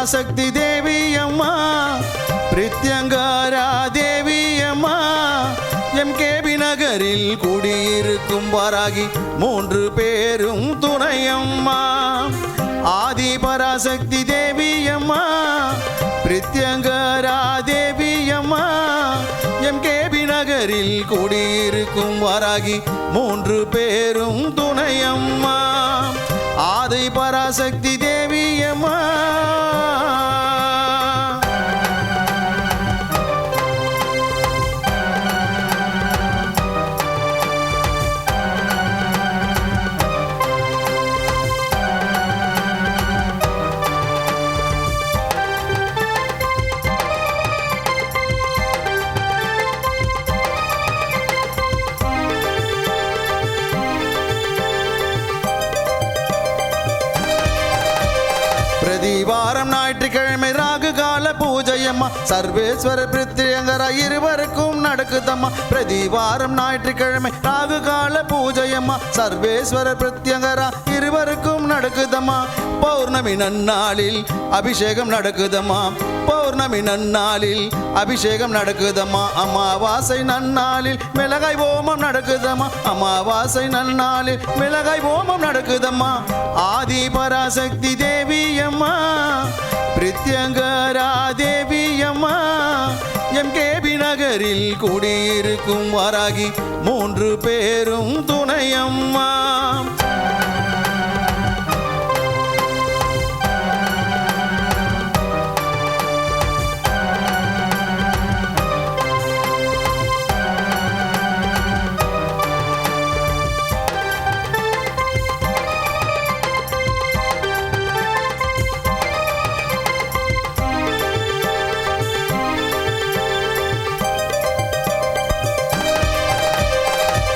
பராசக்தி தேவி அம்மா பிரித்யங்காரா தேவி அம்மா எம்கேபி நகரில் குடியிருக்கும் வாராகி 3 பேரும் துணையம்மா ஆதி பராசக்தி தேவி அம்மா பிரித்யங்காரா தேவி அம்மா எம்கேபி நகரில் குடியிருக்கும் வாராகி 3 பேரும் துணையம்மா ஆதி பராசக்தி தேவி அம்மா வாரம் ஞாயிற்றுக்கிழமை ராகு கால பூஜையம்மா சர்வேஸ்வர பிரித்யங்கரா இருவருக்கும் நடக்குதம்மா பிரதிவாரம் ஞாயிற்றுக்கிழமை ராகு கால பூஜையம்மா சர்வேஸ்வர பிரித்யங்கரா இருவருக்கும் நடக்குதம்மா பௌர்ணமி நன்னாளில் அபிஷேகம் நடக்குதம்மா பௌர்ணமி நன்னாளில் அபிஷேகம் நடக்குதம்மா அமாவாசை நன்னாளில் மிளகாய் ஹோமம் நடக்குதம்மா அமாவாசை நன்னாளில் மிளகாய் ஹோமம் நடக்குதம்மா ஆதி பராசக்தி தேவி அம்மா பிரித்யங்கரா தேவி அம்மா எம்கேபி நகரில் குடியிருக்கும் வாராகி 3 பேரும் துணையம்மா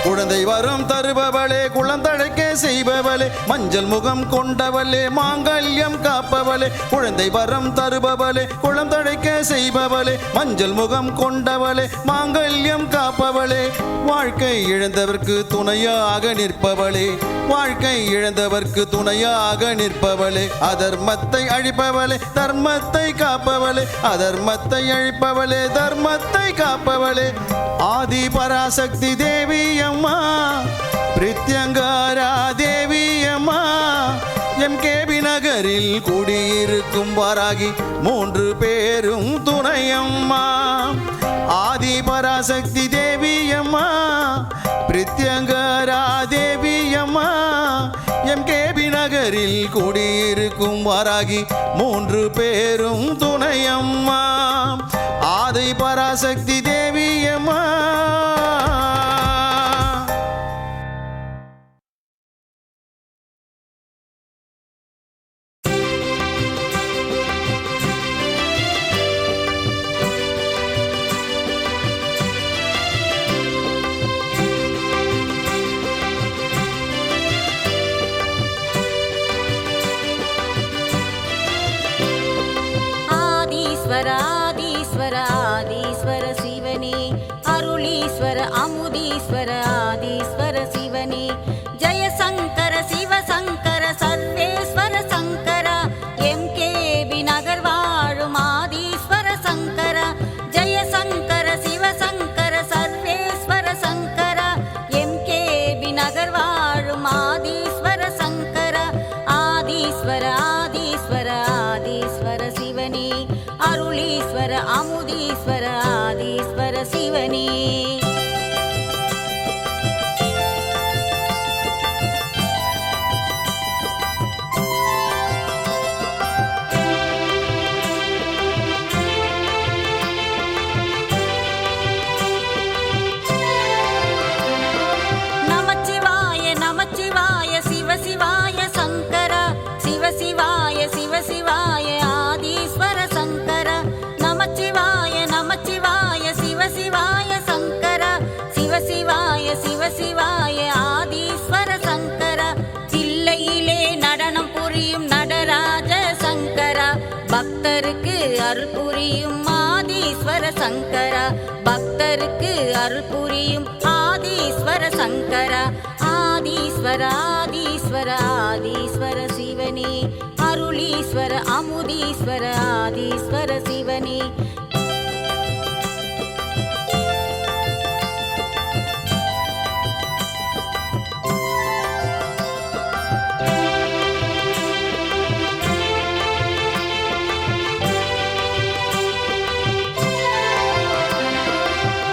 குழந்தை வரம் தருபவளே குழந்தழைக்க செய்பவளே மஞ்சள் முகம் கொண்டவளே மாங்கல்யம் காப்பவளே குழந்தை வரம் தருபவளே குழந்தழைக்க செய்பவளே மஞ்சள் முகம் கொண்டவளே மாங்கல்யம் காப்பவளே வாழ்க்கை இழந்தவர்க்கு துணையாக நிற்பவளே வாழ்க்கை இழந்தவர்க்கு துணையாக நிற்பவளே அதர்மத்தை அழிப்பவளே தர்மத்தை காப்பவளே அதர்மத்தை அழிப்பவளே தர்மத்தை காப்பவளே ஆதி பராசக்தி தேவி அம்மா பிரித்யங்கரா தேவி அம்மா எம்கேபி நகரில் குடியிருக்கும் வாராகி 3 பேரும் துணையம்மா ஆதி பராசக்தி தேவி அம்மா பிரித்யங்கரா தேவி அம்மா எம்கேபி நகரில் குடியிருக்கும் வாராகி 3 பேரும் துணையம்மா ஆதி பராசக்தி தேவி அம்மா ஆதீஸ்வர ஆதீஸ்வர சிவனே அருளீஸ்வர அமுதீஸ்வர ஆதீஸ்வர சிவனே ஜெயசங்கர சிவசங்கர சர்வேஸ்வர சங்கர எம்கேபி நகர் வாழும் ஆதீஸ்வர சங்கர ஜெயசங்கர சிவசங்கர சர்வேஸ்வர சங்கர எம்கேபி நகர் வாழும் ஆதீஸ்வர சங்கர ஆதீஸ்வர ஆதீஸ்வர ஆதீஸ்வர சிவனே அருளீஸ்வர அமுதீஸ்வர ஆதீஸ்வர சிவனே நமச்சிவாய நமச்சிவாய சிவசிவாய சங்கர சிவசிவாய சிவசிவாய ஆதீஸ்வர சங்கர நமச்சிவாய நமச்சிவாய சிவசிவாய சங்கர சிவசிவாய சிவசிவாய ஆதீஸ்வர சங்கர தில்லையிலே நடனம் புரியும் நடராஜ சங்கர பக்தருக்கு அருள் புரியும் ஆதீஸ்வர சங்கர பக்தருக்கு அருள் புரியும் ஆதீஸ்வர சங்கர ஆதீஸ்வர ஆதீஸ்வர ஆதீஸ்வர சிவனே அருள் அருளீஸ்வர அமுதீஸ்வர ஆதீஸ்வர சிவனே.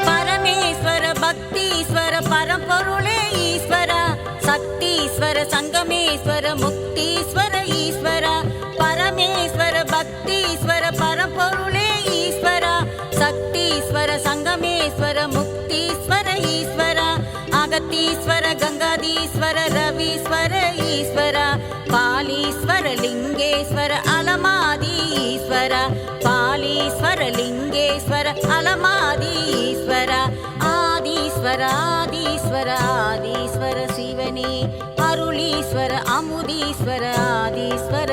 பரமேஸ்வர பக்தீஸ்வர பரம்பொருளே ஈஸ்வரா சக்தீஸ்வர சங்கமேஸ்வர முக்தீஸ்வர ஈஸ்வரா. பரமேஸ்வர பக்தீஸ்வர பரம்பொருளே ஈஸ்வரா சக்தீஸ்வர சங்கமேஸ்வர முக்தீஸ்வர ஈஸ்வரா. அகத்தீஸ்வர கங்காதீஸ்வர ரவீஸ்வர ஈஸ்வரா. பாலீஸ்வர லிங்கேஸ்வர அலமாதி ஈஸ்வரா. பாலீஸ்வர லிங்கேஸ்வர அலமாதி ஈஸ்வரா. ஆதீஸ்வர ஆதீஸ்வர ஆதீஸ்வர சிவனே. அருளீஸ்வர அமுதீஸ்வர ஆதீஸ்வர